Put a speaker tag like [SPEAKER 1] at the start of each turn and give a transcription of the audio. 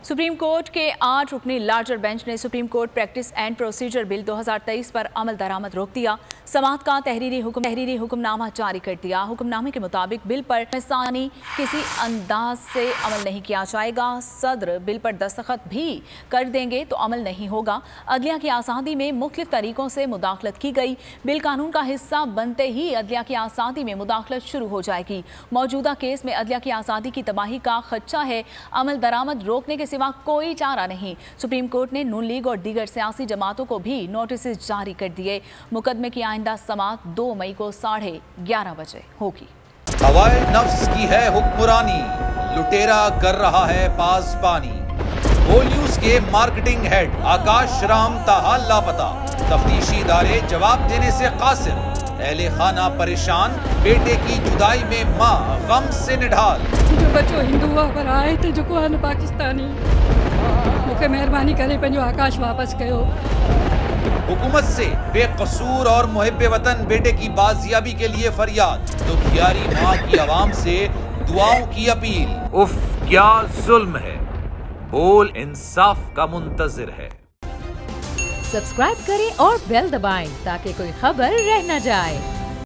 [SPEAKER 1] Supreme court के 8 रुकनी larger bench ने supreme court practice and procedure bill 2023 पर अमल दरामद रोक दिया। समाअत का तहरीरी हुक्मनामा जारी कर दिया। हुक्मनामे के मुताबिक बिल पर मिसानी किसी अंदाज से अमल नहीं किया जाएगा। सदर बिल पर दस्तखत भी कर देंगे तो अमल नहीं होगा। अदलिया की आज़ादी में मुख्तलिफ तरीकों से मुदाखलत की गई। बिल कानून का हिस्सा बनते ही अदलिया की आज़ादी में मुदाखलत शुरू हो जाएगी। मौजूदा केस में अदलिया की आज़ादी की तबाही का खदशा है। अमल दरामद रोकने के सिवा कोई चारा नहीं। सुप्रीम कोर्ट ने नून लीग और दीगर सियासी जमातों को भी नोटिस जारी कर दिए। मुकदमे की आइंदा समाअत 2 मई को 11:30 बजे होगी।
[SPEAKER 2] हवाए नफ्स की है हुक्मरानी, लुटेरा कर रहा है पासबानी। बोल न्यूज के मार्केटिंग हेड आकाश राम ताहा लापता। तफ्तीशी इदारे जवाब देने से कासिर। अहले खाना परेशान, बेटे की जुदाई में मां गम से निढाल।
[SPEAKER 3] जो बच्चो हिंदू पर आए थे जो आन पाकिस्तानी, मुझे मेहरबानी करे पंहिंजो आकाश वापस कयो।
[SPEAKER 2] हुकूमत से बेकसूर और मुहिब्बे वतन बेटे की बाजियाबी के लिए फरियाद। दुखियारी मां की आवाम से दुआओं की अपील। उफ क्या जुल्म है, बोल इंसाफ का मुंतजिर है।
[SPEAKER 4] सब्सक्राइब करें और बेल दबाएं ताकि कोई खबर रह न जाए।